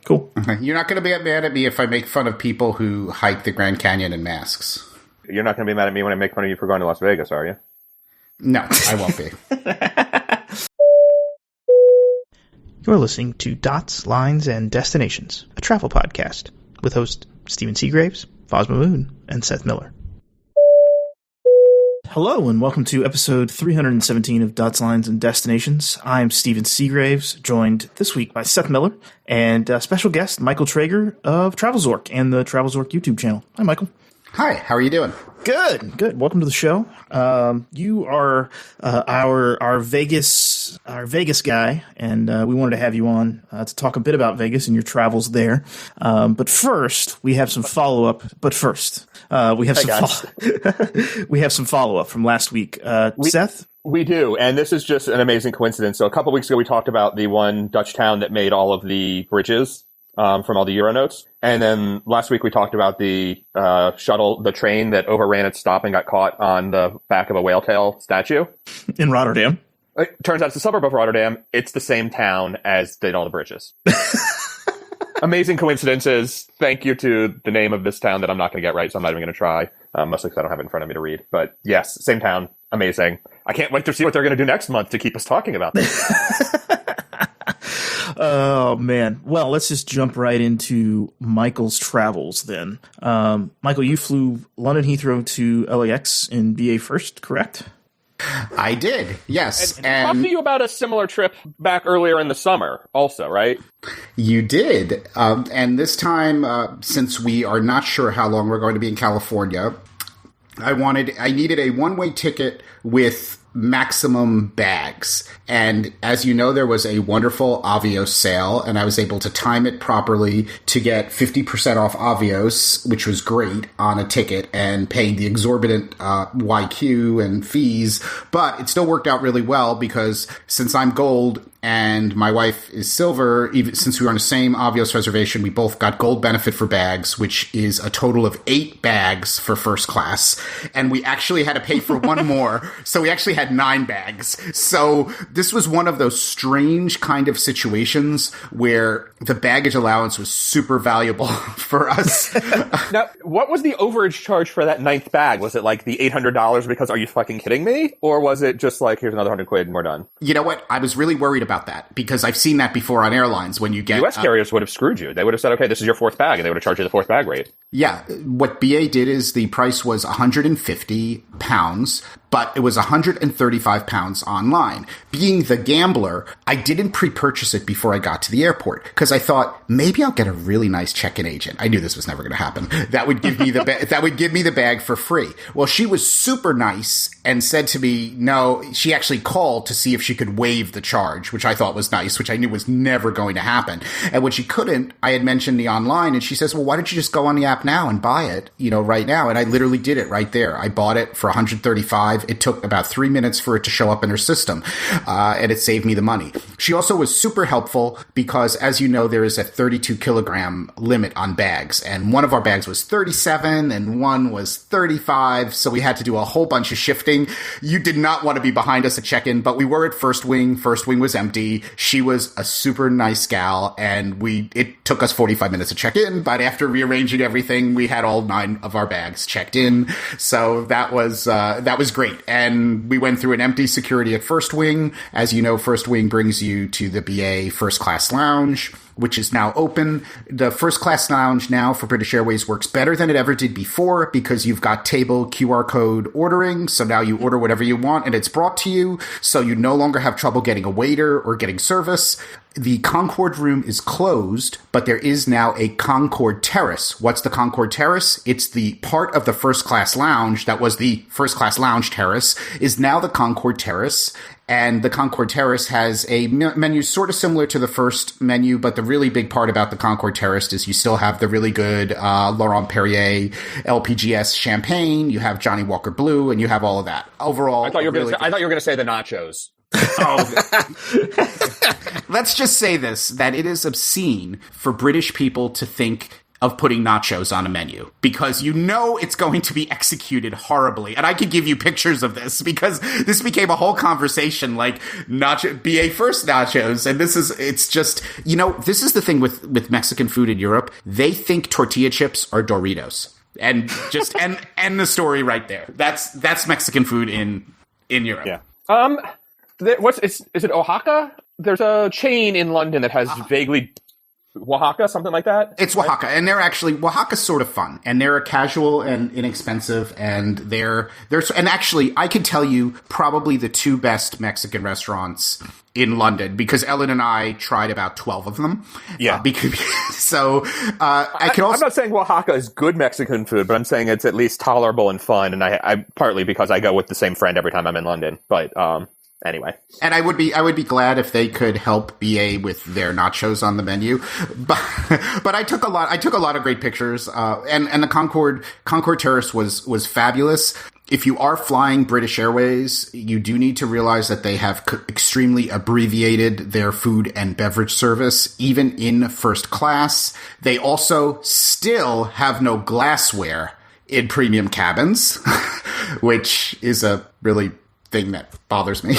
Cool. You're not going to be mad at me if I make fun of people who hike the Grand Canyon in masks. You're not going to be mad at me when I make fun of you for going to Las Vegas, are you? No, I won't be. You're listening to Dots, Lines, and Destinations, a travel podcast with hosts Stephen Seagraves, Fosma Moon, and Seth Miller. Hello, and welcome to episode 317 of Dots, Lines, and Destinations. I'm Stephen Seagraves, joined this week by Seth Miller and special guest Michael Traeger of TravelZork and the TravelZork YouTube channel. Hi, Michael. Hi, how are you doing? Good. Welcome to the show. You are our Vegas guy, and we wanted to have you on to talk a bit about Vegas and your travels there. But first, we have some follow up. We have some follow up from last week. Seth. We do, and this is just an amazing coincidence. So a couple weeks ago, we talked about the one Dutch town that made all of the bridges from all the Euro notes. And then last week we talked about the the train that overran its stop and got caught on the back of a whale tail statue. In Rotterdam. It turns out it's a suburb of Rotterdam. It's the same town as did all the bridges. Amazing coincidences. Thank you to the name of this town that I'm not going to get right, so I'm not even going to try. Mostly because I don't have it in front of me to read. But yes, same town. Amazing. I can't wait to see what they're going to do next month to keep us talking about this. Oh, man. Well, let's just jump right into Michael's travels then. Michael, you flew London Heathrow to LAX in BA first, correct? I did, yes. And talk to you about a similar trip back earlier in the summer also, right? You did. And this time, since we are not sure how long we're going to be in California, I needed a one-way ticket with maximum bags. And as you know, there was a wonderful Avios sale, and I was able to time it properly to get 50% off Avios, which was great, on a ticket, and paying the exorbitant YQ and fees. But it still worked out really well because since I'm gold and my wife is silver, even since we were on the same Avios reservation, we both got gold benefit for bags, which is a total of 8 bags for first class. And we actually had to pay for one more. So we actually had 9 bags. So this was one of those strange kind of situations where the baggage allowance was super valuable for us. Now, what was the overage charge for that 9th bag? Was it like the $800 because are you fucking kidding me? Or was it just like, here's another $100 and we're done? You know what? I was really worried about that because I've seen that before on airlines when you get... U.S. carriers would have screwed you. They would have said, okay, this is your 4th bag, and they would have charged you the 4th bag rate. Yeah. What BA did is the price was £150, but it was £135 online. Being the gambler, I didn't pre-purchase it before I got to the airport because I thought maybe I'll get a really nice check-in agent. I knew this was never going to happen. That would give me the bag for free. Well, she was super nice and said to me, no, she actually called to see if she could waive the charge, which I thought was nice, which I knew was never going to happen. And when she couldn't, I had mentioned the online, and she says, well, why don't you just go on the app now and buy it, right now? And I literally did it right there. I bought it for $135. It took about 3 minutes for it to show up in her system, and it saved me the money. She also was super helpful because, as you know, there is a 32-kilogram limit on bags, and one of our bags was 37 and one was 35, so we had to do a whole bunch of shifting. You did not want to be behind us at check-in, but we were at First Wing. First Wing was empty. She was a super nice gal, and it took us 45 minutes to check in, but after rearranging everything, we had all 9 of our bags checked in, so that was great. And we went through an empty security at First Wing. As you know, First Wing brings you to the BA First Class Lounge, which is now open. The First Class Lounge now for British Airways works better than it ever did before because you've got table QR code ordering. So now you order whatever you want and it's brought to you. So you no longer have trouble getting a waiter or getting service. The Concorde room is closed, but there is now a Concorde Terrace. What's the Concorde Terrace? It's the part of the First Class Lounge that was the First Class Lounge Terrace is now the Concorde Terrace. And the Concorde Terrace has a menu sort of similar to the first menu, but the really big part about the Concorde Terrace is you still have the really good Laurent Perrier LPGS champagne, you have Johnny Walker Blue, and you have all of that. Overall, I thought you were going to say the nachos. Let's just say this, that it is obscene for British people to think of putting nachos on a menu because you know it's going to be executed horribly. And I could give you pictures of this because this became a whole conversation, like BA first nachos. And it's just, this is the thing with Mexican food in Europe. They think tortilla chips are Doritos. And just end the story right there. That's Mexican food in Europe. Yeah. Is it Oaxaca? There's a chain in London that has vaguely Oaxaca, something like that. It's Oaxaca, and Oaxaca's sort of fun, and they're casual and inexpensive, and and actually, I could tell you probably the two best Mexican restaurants in London because Ellen and I tried about 12 of them. Yeah. I can also. I'm not saying Oaxaca is good Mexican food, but I'm saying it's at least tolerable and fun, and I partly because I go with the same friend every time I'm in London, but anyway. And I would be glad if they could help BA with their nachos on the menu. But I took a lot of great pictures. And the Concorde Terrace was fabulous. If you are flying British Airways, you do need to realize that they have extremely abbreviated their food and beverage service, even in first class. They also still have no glassware in premium cabins, which is a really thing that bothers me.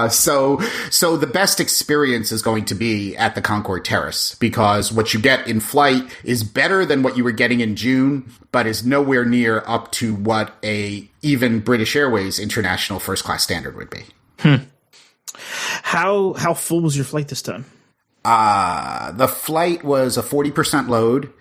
So the best experience is going to be at the Concorde Terrace because what you get in flight is better than what you were getting in June, but is nowhere near up to what a even British Airways international first class standard would be. How full was your flight this time? The flight was a 40% load.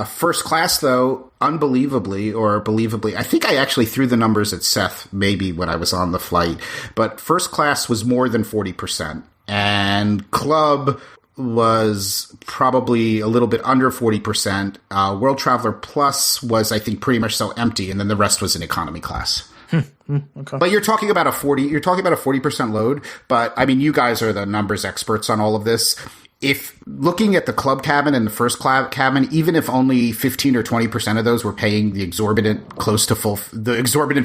First class, though, believably, I think I actually threw the numbers at Seth maybe when I was on the flight, but first class was more than 40%, and club was probably a little bit under 40%. World Traveler Plus was, I think, pretty much so empty, and then the rest was in economy class. Okay. But you're talking about a 40% load, but I mean, you guys are the numbers experts on all of this. If looking at the club cabin and the first class cabin, even if only 15 or 20% of those were paying the exorbitant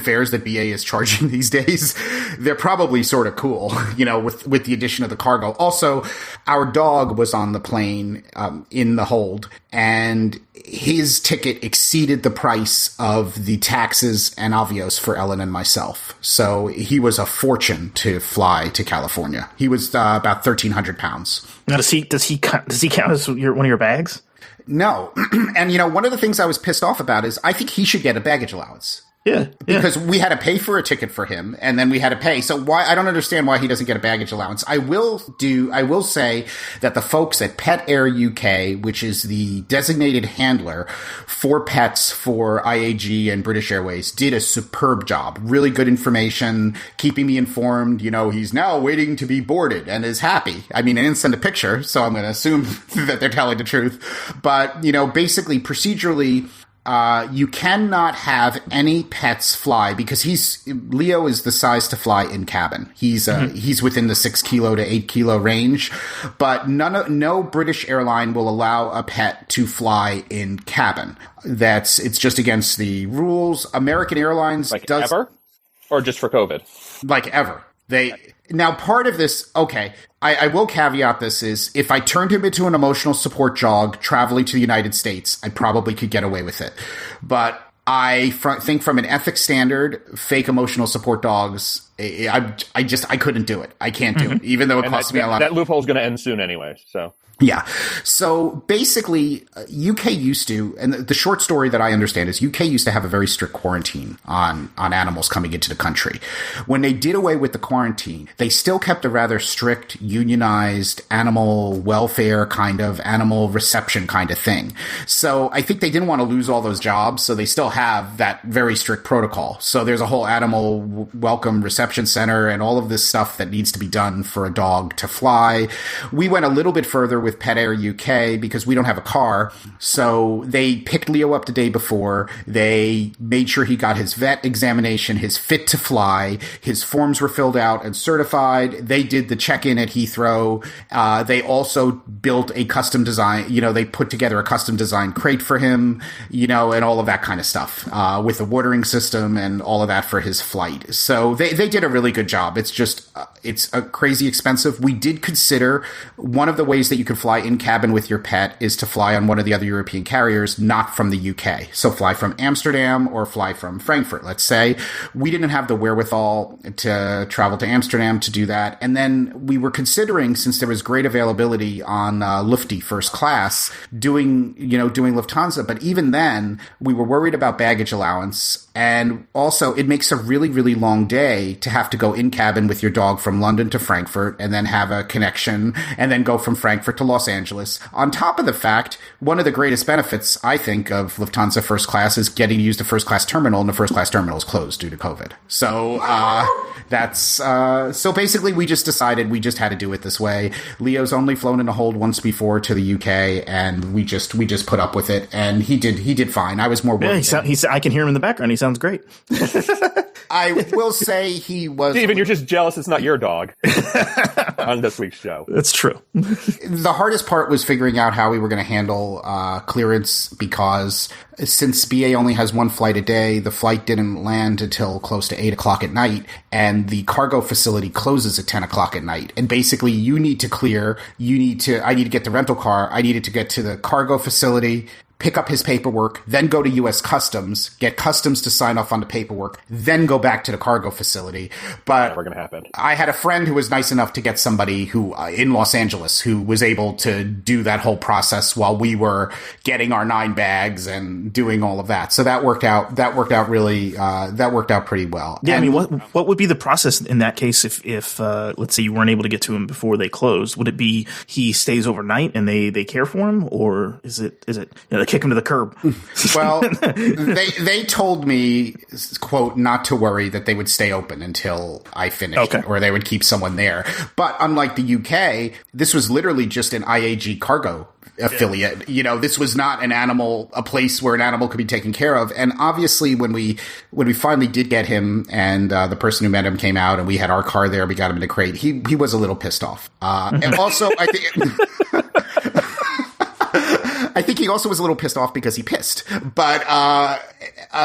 fares that BA is charging these days, they're probably sort of cool, with the addition of the cargo. Also, our dog was on the plane, in the hold, and his ticket exceeded the price of the taxes and avios for Ellen and myself. So he was a fortune to fly to California. He was about 1,300 pounds. Now, does he count as one of your bags? No. And, one of the things I was pissed off about is I think he should get a baggage allowance. Yeah. Because we had to pay for a ticket for him, and then we had to pay. So I don't understand why he doesn't get a baggage allowance. I will say that the folks at Pet Air UK, which is the designated handler for pets for IAG and British Airways, did a superb job. Really good information, keeping me informed. He's now waiting to be boarded and is happy. I mean, I didn't send a picture, so I'm going to assume that they're telling the truth. But, basically, procedurally, you cannot have any pets fly because Leo is the size to fly in cabin. He's within the 6 kilo to 8 kilo range, but no British airline will allow a pet to fly in cabin. It's just against the rules. American Airlines ever, or just for COVID? Ever. Now, part of this, okay, I will caveat this is if I turned him into an emotional support dog traveling to the United States, I probably could get away with it. But I think from an ethics standard, fake emotional support dogs, I couldn't do it. I can't do it, even though it costs me a lot. That loophole's going to end soon anyway, so. Yeah. So basically, UK used to, and the short story that I understand is UK used to have a very strict quarantine on animals coming into the country. When they did away with the quarantine, they still kept a rather strict unionized animal welfare animal reception kind of thing. So I think they didn't want to lose all those jobs, so they still have that very strict protocol. So there's a whole animal welcome reception center and all of this stuff that needs to be done for a dog to fly. We went a little bit further with Pet Air UK because we don't have a car. So they picked Leo up the day before. They made sure he got his vet examination, his fit to fly. His forms were filled out and certified. They did the check-in at Heathrow. They also built a custom design, they put together a custom design crate for him, and all of that kind of stuff, with a watering system and all of that for his flight. So they did a really good job. It's just, it's crazy expensive. We did consider one of the ways that you could fly in cabin with your pet is to fly on one of the other European carriers, not from the UK. So fly from Amsterdam or fly from Frankfurt, let's say. We didn't have the wherewithal to travel to Amsterdam to do that. And then we were considering, since there was great availability on Lufty first class, doing Lufthansa. But even then, we were worried about baggage allowance. And also, it makes a really, really long day to have to go in cabin with your dog from London to Frankfurt and then have a connection and then go from Frankfurt to Los Angeles. On top of the fact, one of the greatest benefits, I think, of Lufthansa first class is getting to use the first class terminal, and the first class terminal is closed due to COVID. So so basically we just decided we just had to do it this way. Leo's only flown in a hold once before to the UK, and we just put up with it, and he did fine. I was more worried. Yeah, I can hear him in the background. He sounds great. I will say he was... Steven, you're just jealous it's not your dog on this week's show. That's true. The hardest part was figuring out how we were going to handle clearance, because since BA only has one flight a day, the flight didn't land until close to 8 o'clock at night, and the cargo facility closes at 10 o'clock at night. And basically, you need to clear. I need to get the rental car. I needed to get to the cargo facility, pick up his paperwork, then go to U.S. Customs, get Customs to sign off on the paperwork, then go back to the cargo facility. But never going to happen. I had a friend who was nice enough to get somebody who in Los Angeles who was able to do that whole process while we were getting our 9 bags and doing all of that. So that worked out pretty well. Yeah, and I mean, what would be the process in that case if let's say you weren't able to get to him before they closed? Would it be he stays overnight and they care for him, or is it they kick him to the curb? Well, they told me, quote, not to worry, that they would stay open until I finished, or they would keep someone there. But unlike the UK, this was literally just an IAG cargo affiliate. This was not a place where an animal could be taken care of. And obviously when we finally did get him, and the person who met him came out and we had our car there, we got him in a crate, he was a little pissed off. And also, I think he also was a little pissed off because he pissed, but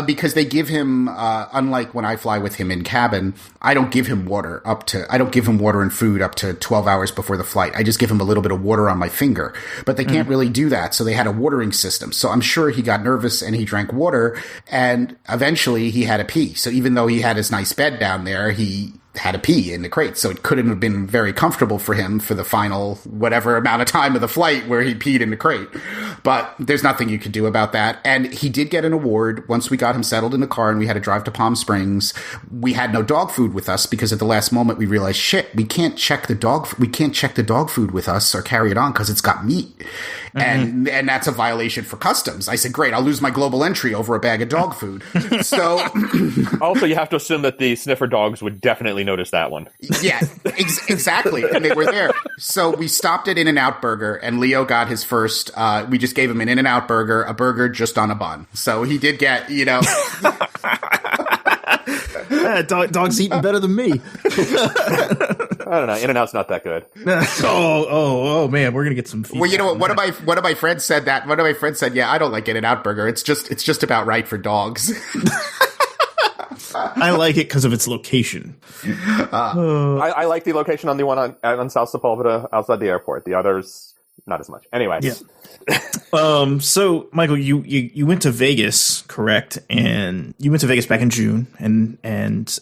because they give him, unlike when I fly with him in cabin, I don't give him water and food up to 12 hours before the flight. I just give him a little bit of water on my finger, but they can't really do that. So they had a watering system. So I'm sure he got nervous and he drank water, and eventually he had to pee. So even though he had his nice bed down there, he had to pee in the crate, so it couldn't have been very comfortable for him for the final whatever amount of time of the flight where he peed in the crate. But there's nothing you could do about that. And he did get an award once we got him settled in the car and we had to drive to Palm Springs. We had no dog food with us because at the last moment we realized, shit, we can't check the dog food with us or carry it on because it's got meat. Mm-hmm. And that's a violation for customs. I said, great, I'll lose my global entry over a bag of dog food. So also, you have to assume that the sniffer dogs would definitely notice that one. Yeah, exactly. And they were there. So we stopped at In-N-Out Burger, and Leo got his first, we just gave him an In-N-Out Burger, a burger just on a bun. So he did get, dog's eating better than me. I don't know. In-N-Out's not that good. Oh man, we're gonna get some feedback. Well, you know what? One of my friends said that. One of my friends said, "Yeah, I don't like In-N-Out Burger. It's just about right for dogs." I like it because of its location. I like the location on the one on South Sepulveda outside the airport. The others, not as much. Anyways. Yeah. So Michael, you went to Vegas, correct? And you went to Vegas back in June, and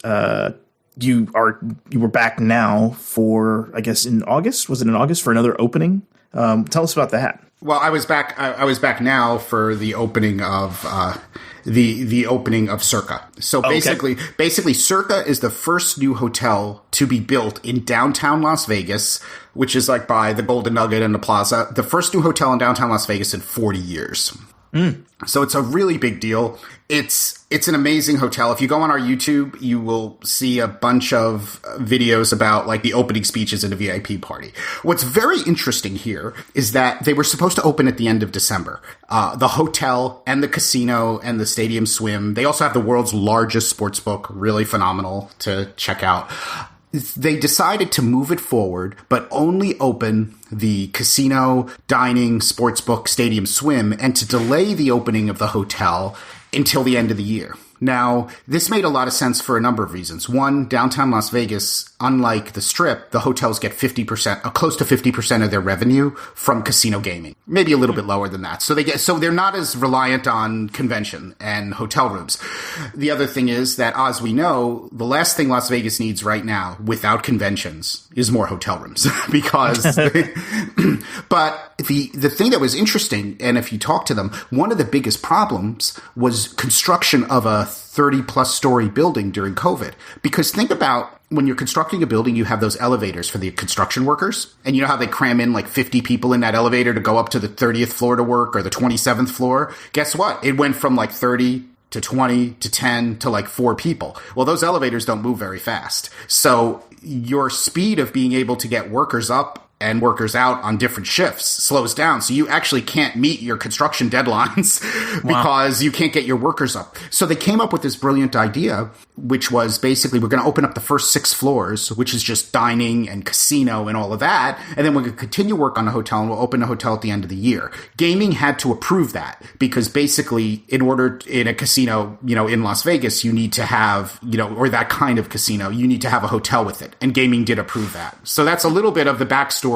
you were back now for, I guess, in August. Was it in August for another opening? Tell us about that. Well, I was back now for the opening of the opening of Circa. So basically, Circa is the first new hotel to be built in downtown Las Vegas, which is like by the Golden Nugget and the Plaza. The first new hotel in downtown Las Vegas in 40 years. So it's a really big deal. It's an amazing hotel. If you go on our YouTube, you will see a bunch of videos about like the opening speeches at a VIP party. What's very interesting here is that they were supposed to open at the end of December. The hotel and the casino and the stadium swim. They also have the world's largest sports book, really phenomenal to check out. They decided to move it forward, but only open the casino, dining, sportsbook, stadium swim, and to delay the opening of the hotel until the end of the year. Now, this made a lot of sense for a number of reasons. One, downtown Las Vegas, unlike the Strip, the hotels get 50%, close to 50% of their revenue from casino gaming. Maybe a little bit lower than that. So they're not as reliant on convention and hotel rooms. The other thing is that, as we know, the last thing Las Vegas needs right now, without conventions, is more hotel rooms. Because, but the thing that was interesting, and if you talk to them, one of the biggest problems was construction of a 30-plus story building during COVID. Because think about when you're constructing a building, you have those elevators for the construction workers. And you know how they cram in like 50 people in that elevator to go up to the 30th floor to work or the 27th floor? Guess what? It went from like 30 to 20 to 10 to like 4 people. Well, those elevators don't move very fast. So your speed of being able to get workers up and workers out on different shifts slows down. So you actually can't meet your construction deadlines because you can't get your workers up. So they came up with this brilliant idea, which was basically we're going to open up the first 6 floors, which is just dining and casino and all of that. And then we're going to continue work on the hotel and we'll open a hotel at the end of the year. Gaming had to approve that because basically in order in a casino, in Las Vegas, you need to have, or that kind of casino, you need to have a hotel with it. And gaming did approve that. So that's a little bit of the backstory.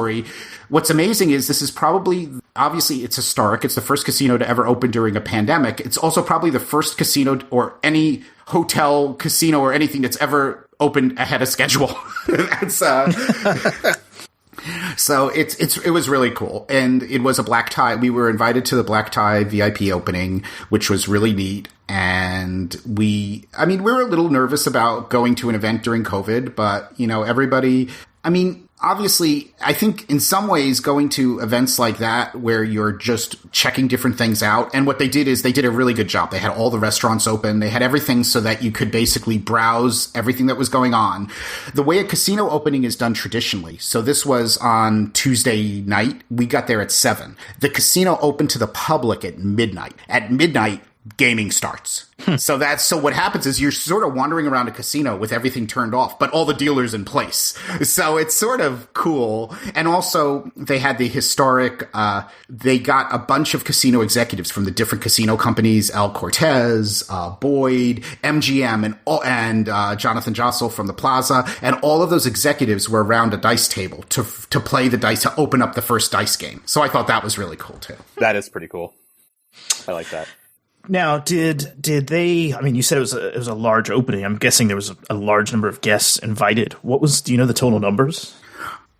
What's amazing is this is probably, obviously it's historic. It's the first casino to ever open during a pandemic. It's also probably the first casino or any hotel, casino, or anything that's ever opened ahead of schedule. That's, so it was really cool. And it was a black tie. We were invited to the black tie VIP opening, which was really neat. And we were a little nervous about going to an event during COVID, but, everybody, obviously, I think in some ways going to events like that where you're just checking different things out. And what they did is they did a really good job. They had all the restaurants open. They had everything so that you could basically browse everything that was going on. The way a casino opening is done traditionally. So this was on Tuesday night. We got there at 7. The casino opened to the public at midnight. At midnight, gaming starts. So what happens is you're sort of wandering around a casino with everything turned off, but all the dealers in place. So it's sort of cool. And also they had the historic, they got a bunch of casino executives from the different casino companies, El Cortez, Boyd, MGM, and Jonathan Jossel from the Plaza. And all of those executives were around a dice table to play the dice, to open up the first dice game. So I thought that was really cool too. That is pretty cool. I like that. Now, did they? You said it was a large opening. I'm guessing there was a large number of guests invited. Do you know the total numbers?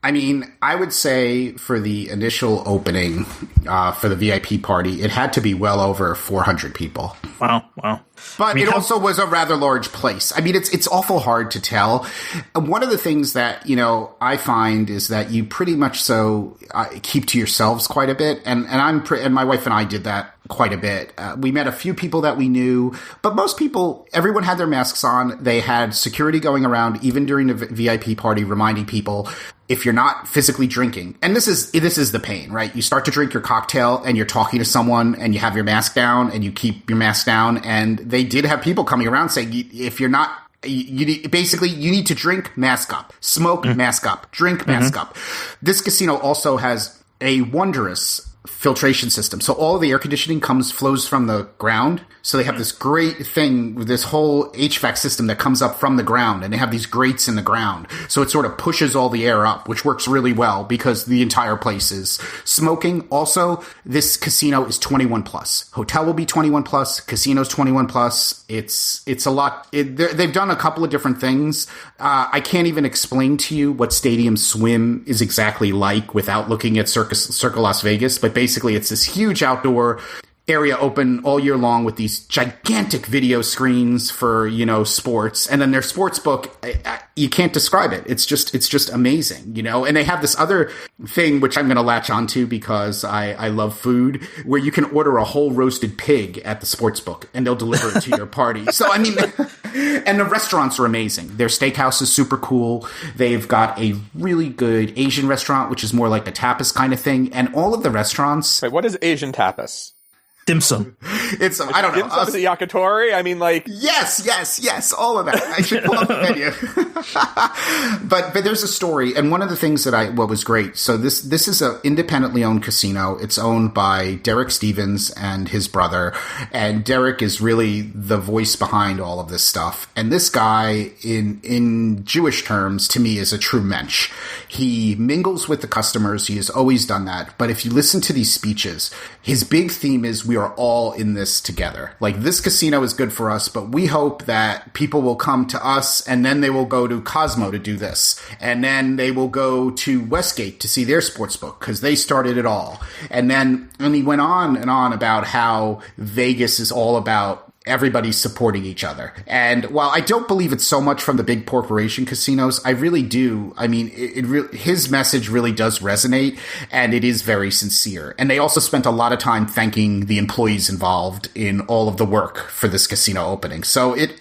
I would say for the initial opening, for the VIP party, it had to be well over 400 people. Wow. But it also was a rather large place. It's awful hard to tell. One of the things that, I find is that you pretty much keep to yourselves quite a bit. And my wife and I did that quite a bit. We met a few people that we knew, but most people, everyone had their masks on. They had security going around, even during the VIP party, reminding people, if you're not physically drinking, and this is the pain, right? You start to drink your cocktail and you're talking to someone and you have your mask down and you keep your mask down. And they did have people coming around saying, if you're not, you need to drink, mask up, smoke, mask up, drink, mask up. This casino also has a wondrous filtration system. So all of the air conditioning flows from the ground. So they have this great thing with this whole HVAC system that comes up from the ground, and they have these grates in the ground. So it sort of pushes all the air up, which works really well because the entire place is smoking. Also, this casino is 21 plus. Hotel will be 21 plus. Casino's 21 plus. It's a lot. They've done a couple of different things. I can't even explain to you what Stadium Swim is exactly like without looking at Circa Las Vegas, but basically it's this huge outdoor area open all year long with these gigantic video screens for, sports. And then their sports book, you can't describe it. It's just amazing, and they have this other thing, which I'm going to latch onto because I love food, where you can order a whole roasted pig at the sports book and they'll deliver it to your party. So, and the restaurants are amazing. Their steakhouse is super cool. They've got a really good Asian restaurant, which is more like a tapas kind of thing. And all of the restaurants. Wait, what is Asian tapas? Dim sum. It's I don't know. Dim sum is a yakitori. I mean, like yes, all of that. I should pull up the menu. but there's a story, and one of the things that what was great. So this is a independently owned casino. It's owned by Derek Stevens and his brother, and Derek is really the voice behind all of this stuff. And this guy, in Jewish terms, to me, is a true mensch. He mingles with the customers. He has always done that. But if you listen to these speeches, his big theme is we are all in this together. Like, this casino is good for us, but we hope that people will come to us and then they will go to Cosmo to do this. And then they will go to Westgate to see their sportsbook because they started it all. And he went on and on about how Vegas is all about everybody supporting each other. And while I don't believe it's so much from the big corporation casinos, I really do. I mean, his message really does resonate, and it is very sincere. And they also spent a lot of time thanking the employees involved in all of the work for this casino opening. So it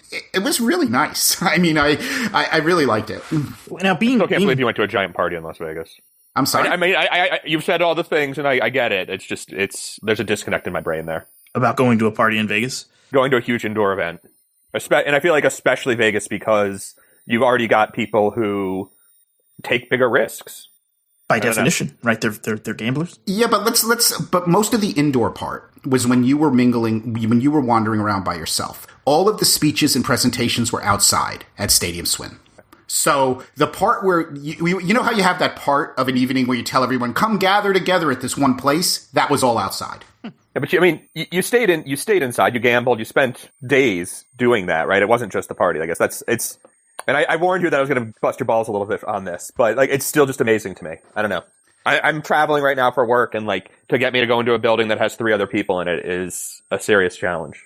was really nice. I mean, I really liked it. Now, I can't believe you went to a giant party in Las Vegas. I'm sorry. I mean, you've said all the things, and I get it. It's just there's a disconnect in my brain there about going to a party in Vegas. Going to a huge indoor event. And I feel like especially Vegas because you've already got people who take bigger risks. By definition, right? They're gamblers. Yeah, but but most of the indoor part was when you were mingling, when you were wandering around by yourself. All of the speeches and presentations were outside at Stadium Swim. So the part where you know how you have that part of an evening where you tell everyone, come gather together at this one place? That was all outside. Yeah, but you stayed inside, you gambled, you spent days doing that, right? It wasn't just the party. I guess and I warned you that I was going to bust your balls a little bit on this, but like, it's still just amazing to me. I don't know. I'm traveling right now for work, and like, to get me to go into a building that has 3 other people in it is a serious challenge.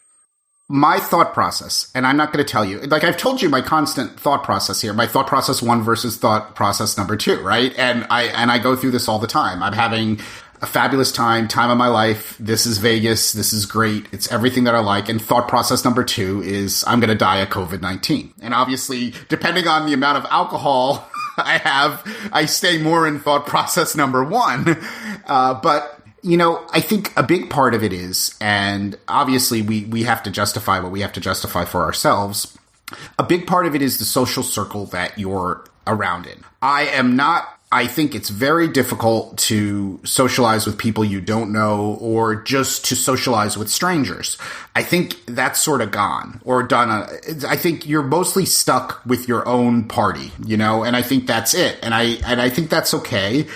My thought process, and I'm not going to tell you, like I've told you my constant thought process here, my thought process 1 versus thought process number 2, right? And I go through this all the time. I'm having a fabulous time of my life. This is Vegas. This is great. It's everything that I like. And thought process number 2 is I'm going to die of COVID-19. And obviously, depending on the amount of alcohol I have, I stay more in thought process number 1. But you know, I think a big part of it is, and obviously we have to justify what we have to justify for ourselves. A big part of it is the social circle that you're around in. I think it's very difficult to socialize with people you don't know or just to socialize with strangers. I think that's sort of gone or done. I think you're mostly stuck with your own party, you know, and I think that's it. And I think that's okay.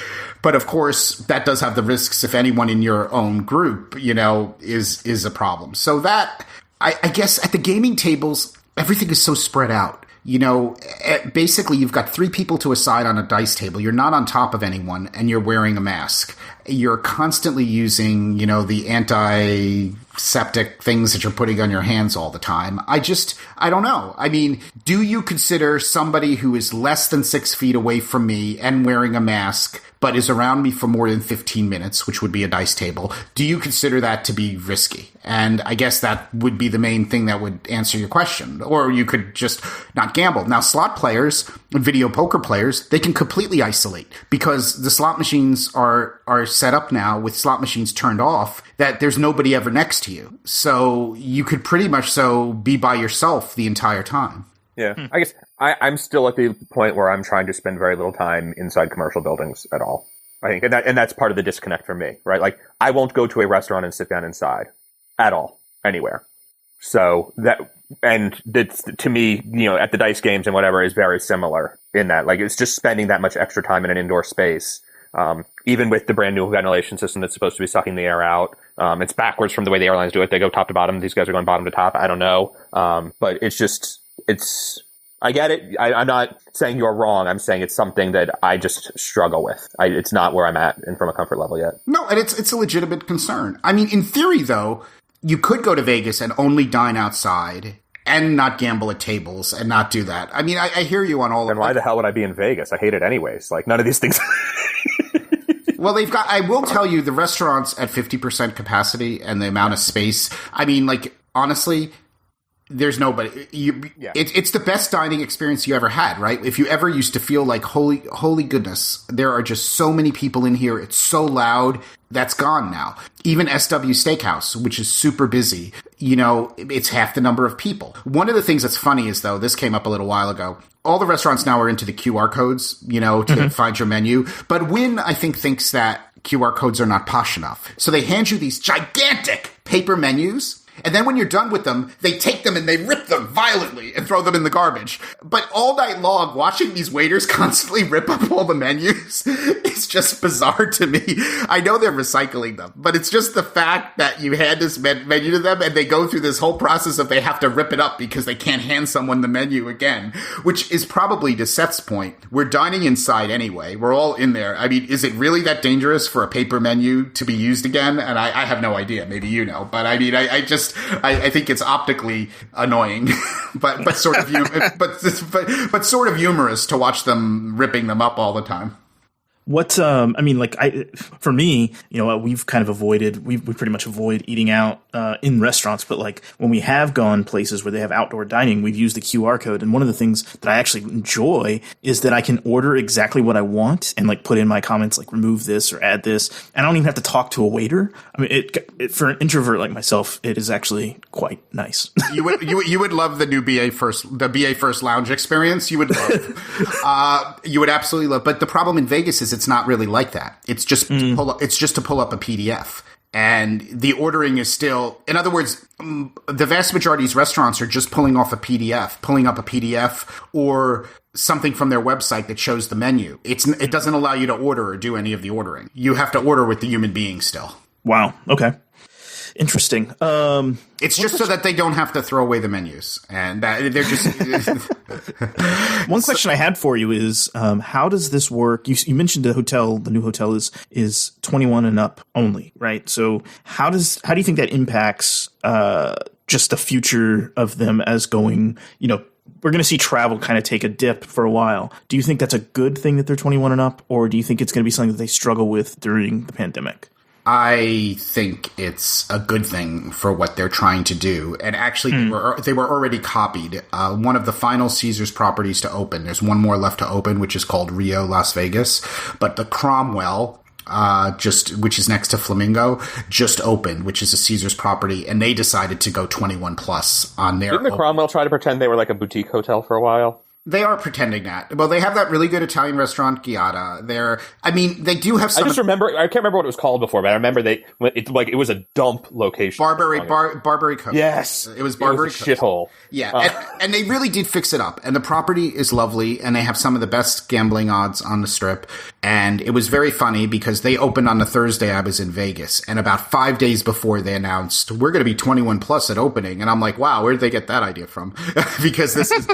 But of course, that does have the risks if anyone in your own group, you know, is a problem. So that, I guess at the gaming tables, everything is so spread out. You know, basically you've got 3 people to a side on a dice table. You're not on top of anyone and you're wearing a mask. You're constantly using, you know, the antiseptic things that you're putting on your hands all the time. I don't know. I mean, do you consider somebody who is less than 6 feet away from me and wearing a mask, but is around me for more than 15 minutes, which would be a dice table, do you consider that to be risky? And I guess that would be the main thing that would answer your question. Or you could just not gamble. Now, slot players and video poker players, they can completely isolate because the slot machines are set up now with slot machines turned off that there's nobody ever next to you. So you could pretty much be by yourself the entire time. Yeah, I guess I'm still at the point where I'm trying to spend very little time inside commercial buildings at all. I think, and that's part of the disconnect for me, right? Like, I won't go to a restaurant and sit down inside at all, anywhere. So that's to me, you know, at the dice games and whatever is very similar in that, like, it's just spending that much extra time in an indoor space. Even with the brand new ventilation system that's supposed to be sucking the air out, it's backwards from the way the airlines do it. They go top to bottom. These guys are going bottom to top. I don't know, but I get it. I'm not saying you're wrong. I'm saying it's something that I just struggle with. It's not where I'm at and from a comfort level yet. No, and it's a legitimate concern. I mean, in theory, though, you could go to Vegas and only dine outside and not gamble at tables and not do that. I mean, I hear you on all of that. Then why the hell would I be in Vegas? I hate it anyways. Like, none of these things. Well, I will tell you, the restaurants at 50% capacity and the amount of space. I mean, like, honestly, There's nobody. It's the best dining experience you ever had, right? If you ever used to feel like, holy goodness, there are just so many people in here. It's so loud. That's gone now. Even SW Steakhouse, which is super busy, it's half the number of people. One of the things that's funny is, though, this came up a little while ago. All the restaurants now are into the QR codes, to find your menu. But Wynn, I think, thinks that QR codes are not posh enough. So they hand you these gigantic paper menus. And then when you're done with them, they take them and they rip them violently and throw them in the garbage. But all night long, watching these waiters constantly rip up all the menus is just bizarre to me. I know they're recycling them, but it's just the fact that you hand this menu to them and they go through this whole process of they have to rip it up because they can't hand someone the menu again, which is probably, to Seth's point, we're dining inside anyway. We're all in there. I mean, is it really that dangerous for a paper menu to be used again? And I have no idea. Maybe you know. But I mean, I think it's optically annoying, but sort of but sort of humorous to watch them ripping them up all the time. For me, we've kind of avoided, we pretty much avoid eating out in restaurants, but like when we have gone places where they have outdoor dining, we've used the QR code. And one of the things that I actually enjoy is that I can order exactly what I want and like put in my comments, like remove this or add this. And I don't even have to talk to a waiter. I mean, it for an introvert like myself, it is actually quite nice. You would love the new BA First Lounge experience. You would love, you would absolutely love. But the problem in Vegas is it's not really like that. It's just to pull up a PDF. And the ordering is still, in other words, the vast majority of these restaurants are just pulling up a PDF or something from their website that shows the menu. It doesn't allow you to order or do any of the ordering. You have to order with the human being still. Wow. Okay. Interesting. It's just so that they don't have to throw away the menus, and that they're just. One question I had for you is, how does this work? You mentioned the new hotel is 21 and up only, right? So how do you think that impacts just the future of them as going? We're going to see travel kind of take a dip for a while. Do you think that's a good thing that they're 21 and up, or do you think it's going to be something that they struggle with during the pandemic? I think it's a good thing for what they're trying to do. And actually, they were already copied. One of the final Caesars properties to open, there's one more left to open, which is called Rio Las Vegas. But the Cromwell, which is next to Flamingo, just opened, which is a Caesars property. And they decided to go 21 plus on their Didn't the Cromwell try to pretend they were like a boutique hotel for a while? They are pretending that. Well, they have that really good Italian restaurant, Giada. They do have some. I can't remember what it was called before, but I remember it was a dump location. Barbary Coast. Yes. It was Barbary Coast. Shithole. Yeah. And they really did fix it up. And the property is lovely. And they have some of the best gambling odds on the strip. And it was very funny because they opened on the Thursday I was in Vegas. And about 5 days before they announced, we're going to be 21 plus at opening. And I'm like, wow, where did they get that idea from? Because this is,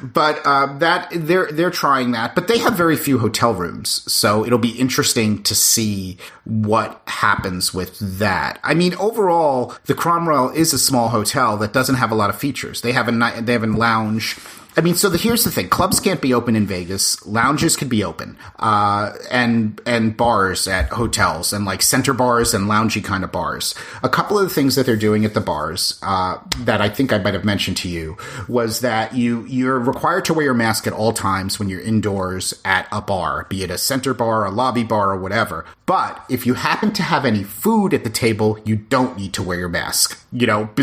but, that they're trying that, but they have very few hotel rooms, so it'll be interesting to see what happens with that. I mean, overall, the Cromwell is a small hotel that doesn't have a lot of features. They have a lounge. I mean, so here's the thing. Clubs can't be open in Vegas. Lounges could be open. And bars at hotels and like center bars and loungy kind of bars. A couple of the things that they're doing at the bars, that I think I might have mentioned to you was that you're required to wear your mask at all times when you're indoors at a bar, be it a center bar, a lobby bar, or whatever. But if you happen to have any food at the table, you don't need to wear your mask.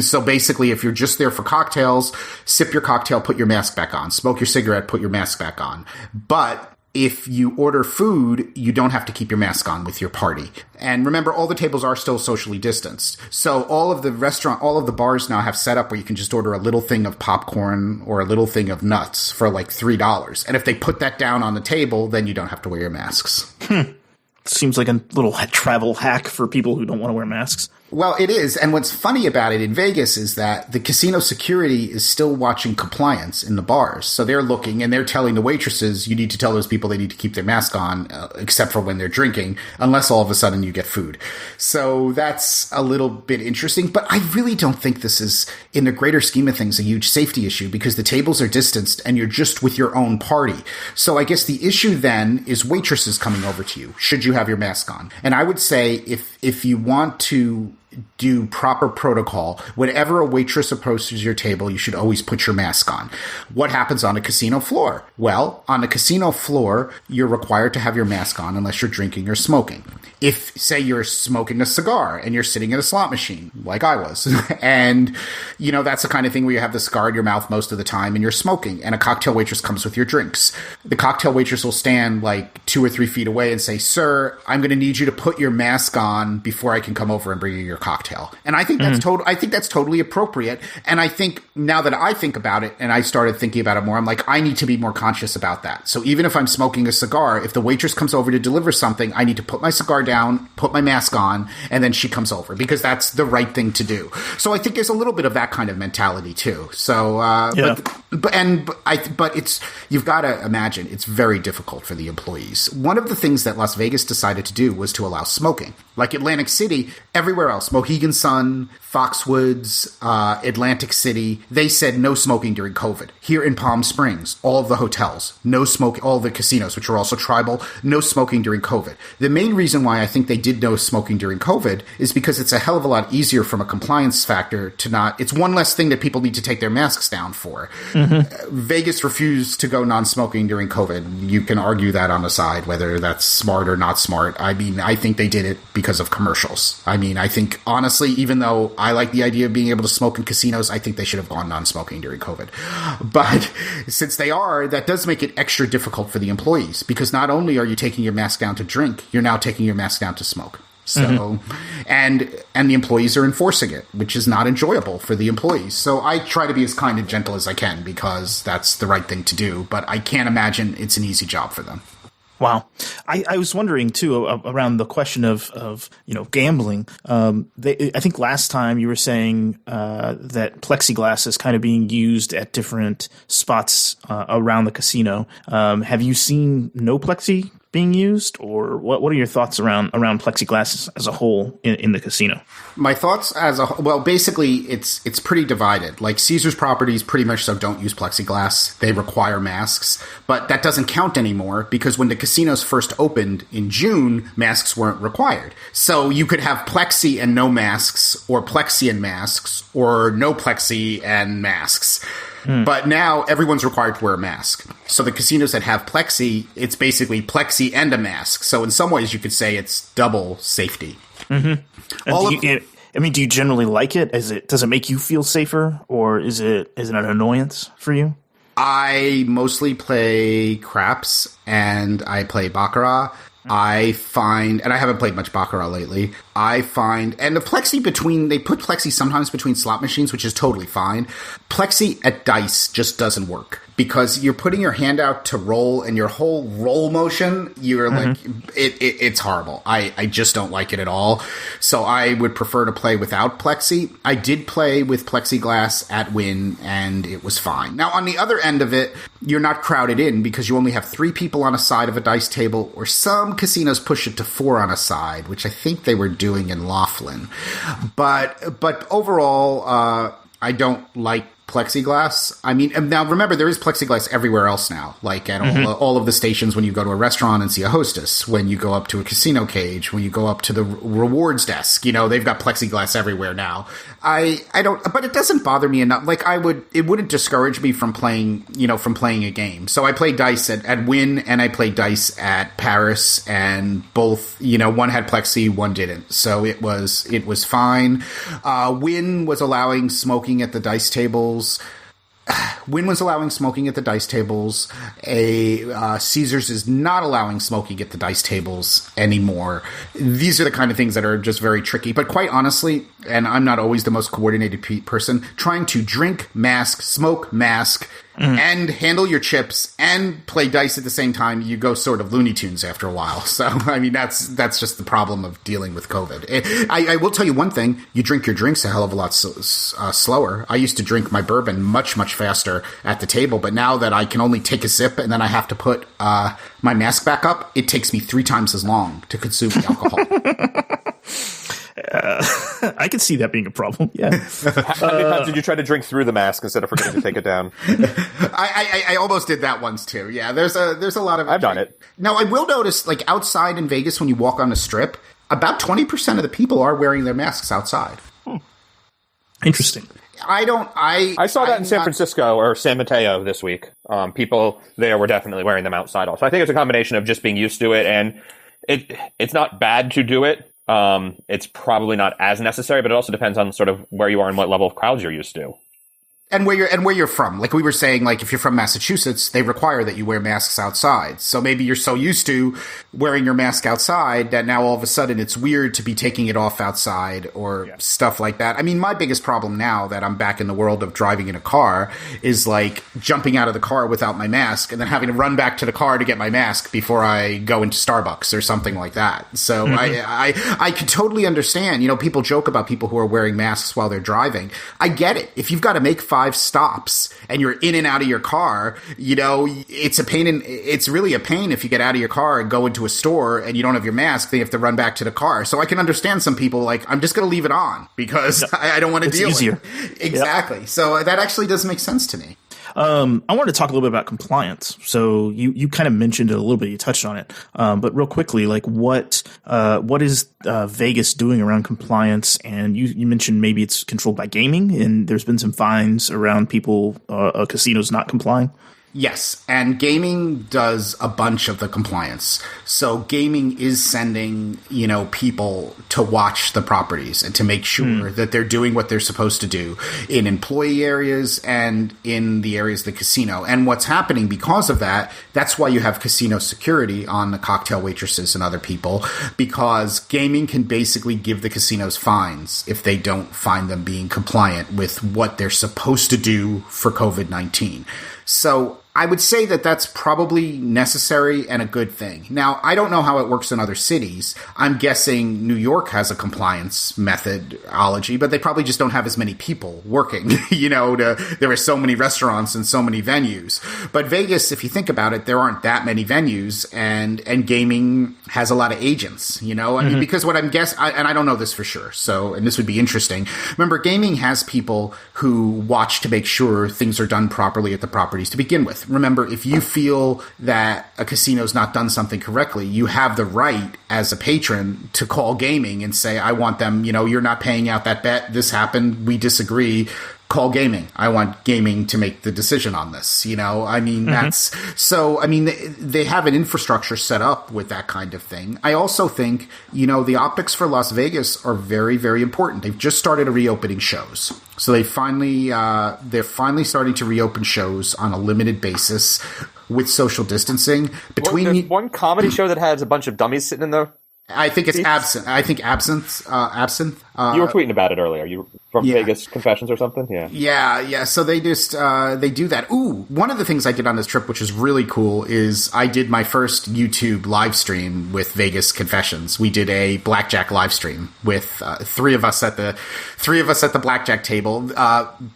So basically, if you're just there for cocktails, sip your cocktail, put your mask back on. Smoke your cigarette, put your mask back on. But if you order food, you don't have to keep your mask on with your party. And remember, all the tables are still socially distanced. So all of the bars now have set up where you can just order a little thing of popcorn or a little thing of nuts for like $3. And if they put that down on the table, then you don't have to wear your masks. Seems like a little travel hack for people who don't want to wear masks. Well, it is. And what's funny about it in Vegas is that the casino security is still watching compliance in the bars. So they're looking and they're telling the waitresses, you need to tell those people they need to keep their mask on, except for when they're drinking, unless all of a sudden you get food. So that's a little bit interesting. But I really don't think this is, in the greater scheme of things, a huge safety issue because the tables are distanced and you're just with your own party. So I guess the issue then is waitresses coming over to you, should you have your mask on. And I would say if you want to do proper protocol. Whenever a waitress approaches your table, you should always put your mask on. What happens on a casino floor? Well, on a casino floor, you're required to have your mask on unless you're drinking or smoking. If, say, you're smoking a cigar and you're sitting at a slot machine, like I was, and, that's the kind of thing where you have the cigar in your mouth most of the time and you're smoking, and a cocktail waitress comes with your drinks. The cocktail waitress will stand like 2 or 3 feet away and say, "Sir, I'm going to need you to put your mask on before I can come over and bring you your cocktail." And I think that's totally appropriate. And I think now that I think about it and I started thinking about it more, I'm like, I need to be more conscious about that. So even if I'm smoking a cigar, if the waitress comes over to deliver something, I need to put my cigar down, put my mask on, and then she comes over, because that's the right thing to do. So I think there's a little bit of that kind of mentality too. So, but it's, you've got to imagine it's very difficult for the employees. One of the things that Las Vegas decided to do was to allow smoking. Like Atlantic City, everywhere else, Mohegan Sun, Foxwoods, Atlantic City, they said no smoking during COVID. Here in Palm Springs, all of the hotels, no smoking, all the casinos, which are also tribal, no smoking during COVID. The main reason why I think they did no smoking during COVID is because it's a hell of a lot easier from a compliance factor to not, it's one less thing that people need to take their masks down for. Vegas refused to go non-smoking during COVID. You can argue that on the side, whether that's smart or not smart. I mean, I think they did it because of commercials. I mean, I think, honestly, even though I like the idea of being able to smoke in casinos, I think they should have gone non-smoking during COVID. But since they are, that does make it extra difficult for the employees, because not only are you taking your mask down to drink, you're now taking your mask down to smoke. So, and the employees are enforcing it, which is not enjoyable for the employees. So I try to be as kind and gentle as I can, because that's the right thing to do. But I can't imagine it's an easy job for them. Wow. I was wondering, too, around the question of gambling. I think last time you were saying that plexiglass is kind of being used at different spots around the casino. Have you seen no plexi being used, or what are your thoughts around plexiglass as a whole in the casino? My thoughts as a whole, well, basically it's pretty divided. Like Caesars properties pretty much so don't use plexiglass. They require masks, but that doesn't count anymore, because when the casinos first opened in June, masks weren't required. So you could have plexi and no masks, or plexi and masks, or no plexi and masks. But now everyone's required to wear a mask. So the casinos that have plexi, it's basically plexi and a mask. So in some ways you could say it's double safety. Do you generally like it? Does it make you feel safer, or is it an annoyance for you? I mostly play craps and I play baccarat. I find, and I haven't played much baccarat lately, and the plexi they put plexi sometimes between slot machines, which is totally fine. Plexi at dice just doesn't work, because you're putting your hand out to roll, and your whole roll motion, you're like, it's horrible. I just don't like it at all. So I would prefer to play without plexi. I did play with plexiglass at Wynn, and it was fine. Now, on the other end of it, you're not crowded in, because you only have 3 people on a side of a dice table, or some casinos push it to 4 on a side, which I think they were doing in Laughlin. But overall, I don't like plexiglass. I mean, now remember, there is plexiglass everywhere else now, like at all of the stations when you go to a restaurant and see a hostess, when you go up to a casino cage, when you go up to the rewards desk, they've got plexiglass everywhere now. I don't, but it doesn't bother me enough. Like it wouldn't discourage me from playing a game. So I played dice at Wynn, and I played dice at Paris, and both, one had plexi, one didn't. So it was fine. Wynn was allowing smoking at the dice tables. Wynn was allowing smoking at the dice tables. Caesars is not allowing smoking at the dice tables anymore. These are the kind of things that are just very tricky. But quite honestly, and I'm not always the most coordinated person, trying to drink, mask, smoke, mask, and handle your chips and play dice at the same time, you go sort of Looney Tunes after a while. So, I mean, that's just the problem of dealing with COVID. I will tell you one thing. You drink your drinks a hell of a lot slower. I used to drink my bourbon much, much faster at the table, but now that I can only take a sip and then I have to put my mask back up, it takes me 3 times as long to consume the alcohol. I can see that being a problem. Yeah. How many times did you try to drink through the mask instead of forgetting to take it down? I almost did that once too. Yeah, there's a lot of. I've done it. Now I will notice, like outside in Vegas, when you walk on the strip, about 20% of the people are wearing their masks outside. Interesting. I saw that in San Francisco or San Mateo this week. People there were definitely wearing them outside also. I think it's a combination of just being used to it, and it's not bad to do it. It's probably not as necessary, but it also depends on sort of where you are and what level of crowds you're used to. And where you're from. Like we were saying, like if you're from Massachusetts, they require that you wear masks outside. So maybe you're so used to wearing your mask outside that now all of a sudden it's weird to be taking it off outside or stuff like that. I mean, my biggest problem now that I'm back in the world of driving in a car is like jumping out of the car without my mask and then having to run back to the car to get my mask before I go into Starbucks or something like that. So I can totally understand, people joke about people who are wearing masks while they're driving. I get it. If you've got to make 5 stops and you're in and out of your car, it's really a pain if you get out of your car and go into a store and you don't have your mask, then you have to run back to the car. So I can understand some people like, I'm just going to leave it on because I don't want to deal with it. Exactly. Yep. So that actually does make sense to me. I wanted to talk a little bit about compliance. So you kind of mentioned it a little bit. You touched on it. But real quickly, like what is Vegas doing around compliance? And you mentioned maybe it's controlled by gaming, and there's been some fines around people, casinos not complying. Yes, and gaming does a bunch of the compliance. So gaming is sending, people to watch the properties and to make sure that they're doing what they're supposed to do in employee areas and in the areas of the casino. And what's happening because of that, that's why you have casino security on the cocktail waitresses and other people, because gaming can basically give the casinos fines if they don't find them being compliant with what they're supposed to do for COVID-19. So I would say that that's probably necessary and a good thing. Now, I don't know how it works in other cities. I'm guessing New York has a compliance methodology, but they probably just don't have as many people working. There are so many restaurants and so many venues. But Vegas, if you think about it, there aren't that many venues, and gaming has a lot of agents, I mean, because what I'm guessing, and I don't know this for sure, and this would be interesting. Remember, gaming has people who watch to make sure things are done properly at the properties to begin with. Remember, if you feel that a casino's not done something correctly, you have the right as a patron to call gaming and say, I want them, you're not paying out that bet. This happened. We disagree. Call gaming. I want gaming to make the decision on this. They have an infrastructure set up with that kind of thing. I also think, the optics for Las Vegas are very, very important. They've just started reopening shows. So they're finally starting to reopen shows on a limited basis with social distancing. There's one comedy show that has a bunch of dummies sitting in there. I think it's Absinthe. Absinthe. You were tweeting about it earlier. You from Vegas Confessions or something? Yeah. So they just they do that. Ooh, one of the things I did on this trip, which was really cool, is I did my first YouTube live stream with Vegas Confessions. We did a blackjack live stream with three of us at the blackjack table.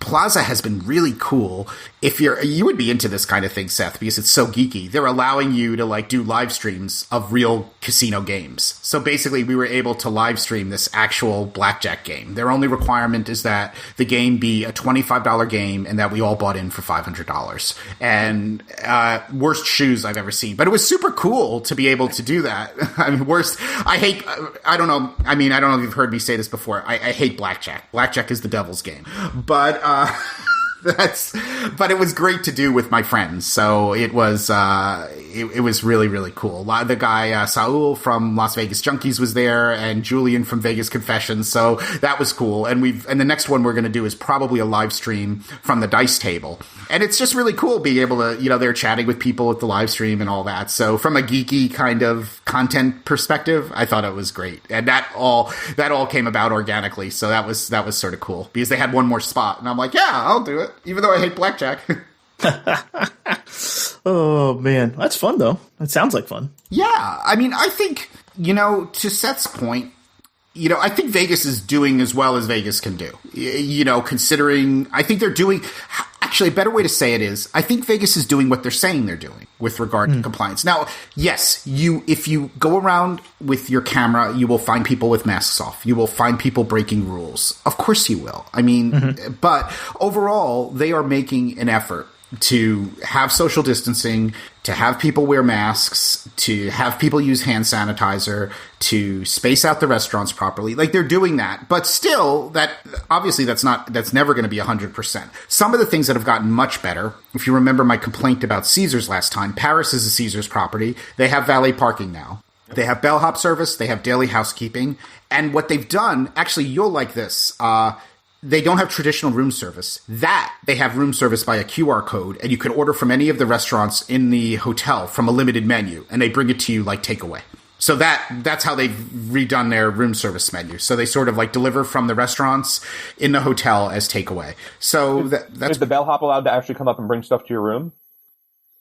Plaza has been really cool. If you would be into this kind of thing, Seth, because it's so geeky. They're allowing you to do live streams of real casino games. So basically, we were able to live stream this actual blackjack game. Their only requirement is that the game be a $25 game and that we all bought in for $500. And worst shoes I've ever seen. But it was super cool to be able to do that. I mean, I don't know if you've heard me say this before. I hate blackjack. Blackjack is the devil's game. But but it was great to do with my friends. So it was really, really cool. The guy, Saul from Las Vegas Junkies was there, and Julian from Vegas Confessions. So that was cool. And the next one we're going to do is probably a live stream from the dice table. And it's just really cool being able to, they're chatting with people at the live stream and all that. So from a geeky kind of content perspective, I thought it was great. And that all came about organically. So that was sort of cool because they had one more spot and I'm like, yeah, I'll do it. Even though I hate blackjack. Oh, man. That's fun, though. That sounds like fun. Yeah. I mean, I think, to Seth's point, I think Vegas is doing as well as Vegas can do. Considering, I think they're doing, actually, a better way to say it is, I think Vegas is doing what they're saying they're doing with regard to compliance. Now, yes, if you go around with your camera, you will find people with masks off. You will find people breaking rules. Of course you will. I mean, but overall, they are making an effort. to have social distancing, to have people wear masks, to have people use hand sanitizer, to space out the restaurants properly. Like, they're doing that. But still, that's never going to be 100%. Some of the things that have gotten much better, if you remember my complaint about Caesars last time, Paris is a Caesars property. They have valet parking now. They have bellhop service. They have daily housekeeping. And what they've done, actually, you'll like this. They don't have traditional room service. They have room service by a QR code, and you can order from any of the restaurants in the hotel from a limited menu, and they bring it to you like takeaway. So that's how they've redone their room service menu. So they sort of like deliver from the restaurants in the hotel as takeaway. So that's... Is the bellhop allowed to actually come up and bring stuff to your room?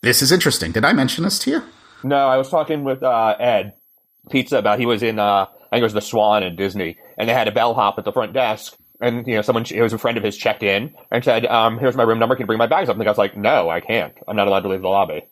This is interesting. Did I mention this to you? No, I was talking with Ed Pizza about he was in, I think it was the Swan in Disney, and they had a bellhop at the front desk. And, it was a friend of his, checked in and said, here's my room number, can you bring my bags up? And the guy's like, no, I can't. I'm not allowed to leave the lobby.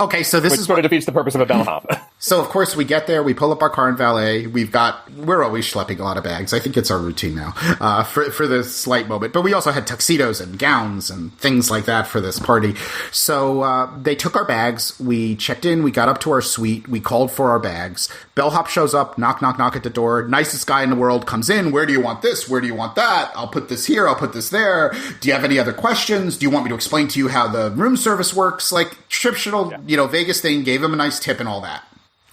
Okay, so this which is sort of defeats the purpose of a bellhop. So, of course, we get there, we pull up our car in valet, we're always schlepping a lot of bags. I think it's our routine now, for this slight moment. But we also had tuxedos and gowns and things like that for this party. So, they took our bags, we checked in, we got up to our suite, we called for our bags. Bellhop shows up, knock, knock, knock at the door. Nicest guy in the world comes in. Where do you want this? Where do you want that? I'll put this here, I'll put this there. Do you have any other questions? Do you want me to explain to you how the room service works? Like, traditional, Vegas thing, gave him a nice tip and all that.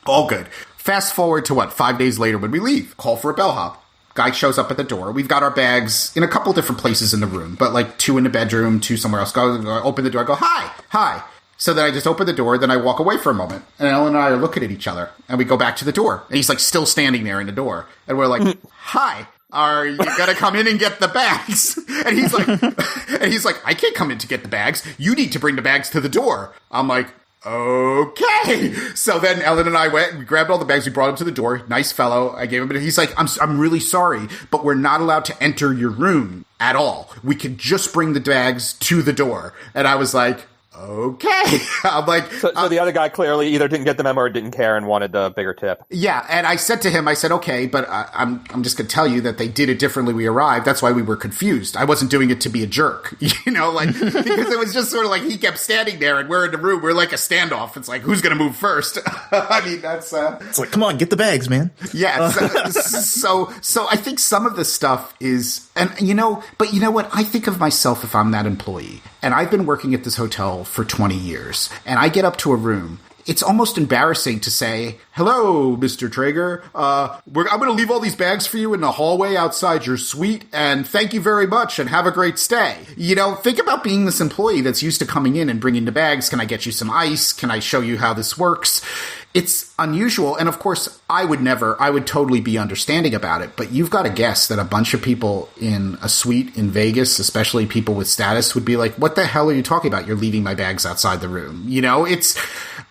All good. Fast forward to 5 days later when we leave. Call for a bellhop. Guy shows up at the door. We've got our bags in a couple different places in the room, but like 2 in the bedroom, 2 somewhere else. Go open the door. I go, hi. So then I just open the door. Then I walk away for a moment. And Ellen and I are looking at each other. And we go back to the door. And he's like still standing there in the door. And we're like, hi. Are you going to come in and get the bags? And he's like, I can't come in to get the bags. You need to bring the bags to the door. I'm like, okay. So then Ellen and I went, we grabbed all the bags, we brought him to the door. Nice fellow. I gave him it. He's like, I'm really sorry, but we're not allowed to enter your room at all. We can just bring the bags to the door. And I was like, okay. I'm like, so the other guy clearly either didn't get the memo or didn't care and wanted the bigger tip. Yeah, and I said to him, okay, but I'm just going to tell you that they did it differently. We arrived. That's why we were confused. I wasn't doing it to be a jerk, because it was just sort of like he kept standing there and we're in the room. We're like a standoff. It's like, who's going to move first? I mean, that's it's like, come on, get the bags, man. Yeah. So I think some of the stuff is, but you know what? I think of myself if I'm that employee, and I've been working at this hotel for 20 years, and I get up to a room. It's almost embarrassing to say, hello, Mr. Traeger. I'm going to leave all these bags for you in the hallway outside your suite, and thank you very much, and have a great stay. Think about being this employee that's used to coming in and bringing the bags. Can I get you some ice? Can I show you how this works? It's unusual, and of course, I would totally be understanding about it, but you've got to guess that a bunch of people in a suite in Vegas, especially people with status, would be like, what the hell are you talking about? You're leaving my bags outside the room.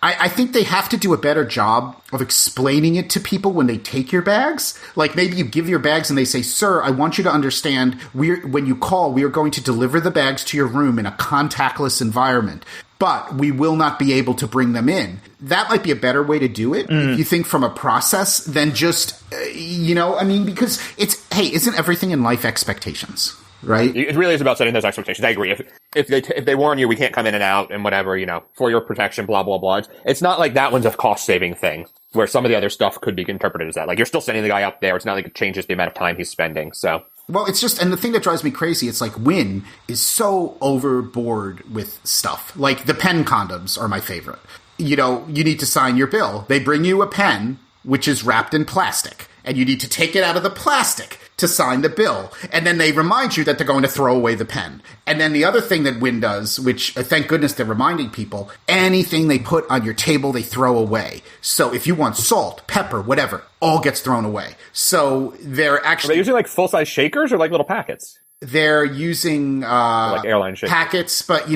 I think they have to do a better job of explaining it to people when they take your bags. Like, maybe you give your bags and they say, sir, I want you to understand, when you call, we are going to deliver the bags to your room in a contactless environment, but we will not be able to bring them in. That might be a better way to do it, if you think from a process, than just, because isn't everything in life expectations? Right? It really is about setting those expectations. I agree. If they warn you, we can't come in and out and whatever, for your protection, blah, blah, blah. It's not like that one's a cost-saving thing, where some of the other stuff could be interpreted as that. Like, you're still sending the guy up there. It's not like it changes the amount of time he's spending, so. Well, it's just, and the thing that drives me crazy, it's like Wynn is so overboard with stuff. Like, the pen condoms are my favorite. You need to sign your bill. They bring you a pen, which is wrapped in plastic, and you need to take it out of the plastic to sign the bill. And then they remind you that they're going to throw away the pen. And then the other thing that Wynn does, which thank goodness they're reminding people, anything they put on your table, they throw away. So if you want salt, pepper, whatever, all gets thrown away. So they're actually... Are they using like full-size shakers or like little packets? They're using like airline shakers. Packets, but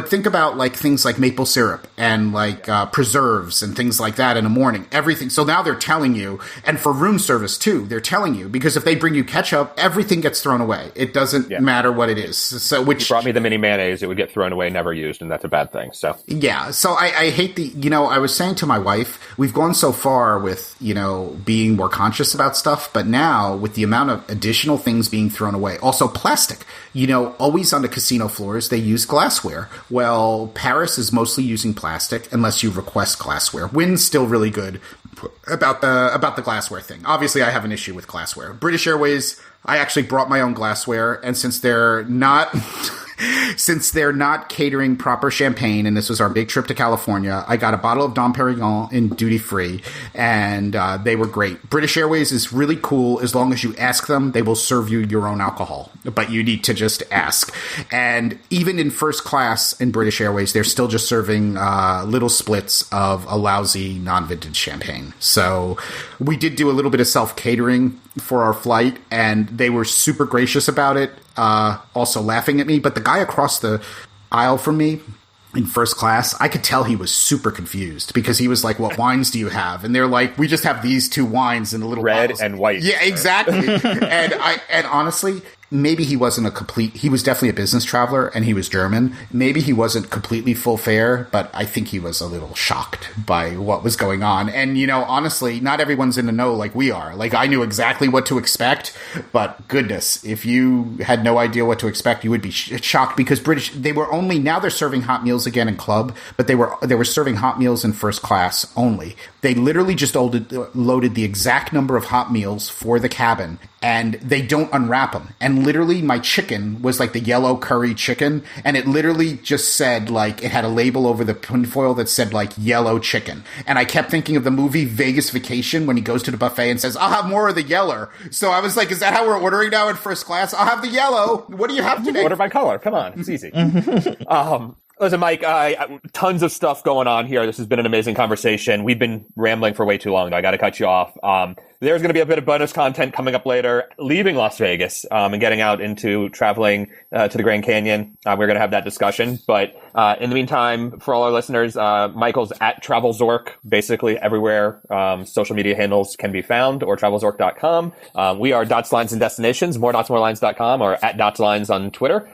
think about like things like maple syrup and like preserves and things like that in the morning. Everything. So now they're telling you, and for room service too, they're telling you, because if they bring you ketchup, everything gets thrown away. It doesn't matter what it is. So which you brought me the mini mayonnaise, it would get thrown away, never used, and that's a bad thing. So yeah. So I hate I was saying to my wife, we've gone so far with being more conscious about stuff, but now with the amount of additional things being thrown away, also plastic plastic. Always on the casino floors, they use glassware. Well, Paris is mostly using plastic unless you request glassware. Wynn's still really good about the glassware thing. Obviously, I have an issue with glassware. British Airways, I actually brought my own glassware, and since they're not catering proper champagne, and this was our big trip to California, I got a bottle of Dom Perignon in duty free, and they were great. British Airways is really cool. As long as you ask them, they will serve you your own alcohol, but you need to just ask. And even in first class in British Airways, they're still just serving little splits of a lousy non-vintage champagne. So we did do a little bit of self-catering for our flight, and they were super gracious about it, also laughing at me. But the guy across the aisle from me in first class, I could tell he was super confused because he was like, "What wines do you have?" And they're like, "We just have these two wines in the little red bottles." and white. Yeah, exactly. and honestly, maybe he wasn't he was definitely a business traveler, and he was German. Maybe he wasn't completely full fare, but I think he was a little shocked by what was going on. And, honestly, not everyone's in the know like we are. Like, I knew exactly what to expect, but goodness, if you had no idea what to expect, you would be shocked because now they're serving hot meals again in club, but they were serving hot meals in first class only. They literally just loaded the exact number of hot meals for the cabin, and they don't unwrap them. And literally my chicken was like the yellow curry chicken, and it literally just said, like, it had a label over the tinfoil that said, like, yellow chicken. And I kept thinking of the movie Vegas Vacation when he goes to the buffet and says, "I'll have more of the yeller." So I was like, is that how we're ordering now in first class? I'll have the yellow. What do you have today? Order by color. Come on. It's easy. Listen, Mike, tons of stuff going on here. This has been an amazing conversation. We've been rambling for way too long, though. I got to cut you off. There's going to be a bit of bonus content coming up later, leaving Las Vegas and getting out into traveling to the Grand Canyon. We're going to have that discussion. But in the meantime, for all our listeners, Michael's at TravelZork, basically everywhere social media handles can be found, or travelzork.com. We are Dots, Lines, and Destinations, moredotsmorelines.com, or at DotsLines on Twitter.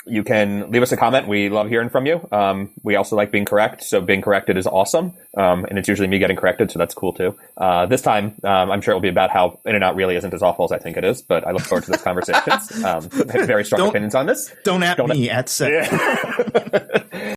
You can leave us a comment. We love hearing from you. We also like being correct, so being corrected is awesome. And it's usually me getting corrected, so that's cool too. This time, I'm sure it will be about how In-N-Out really isn't as awful as I think it is, but I look forward to this conversation. I have very strong opinions on this. Don't at me at set. Yeah.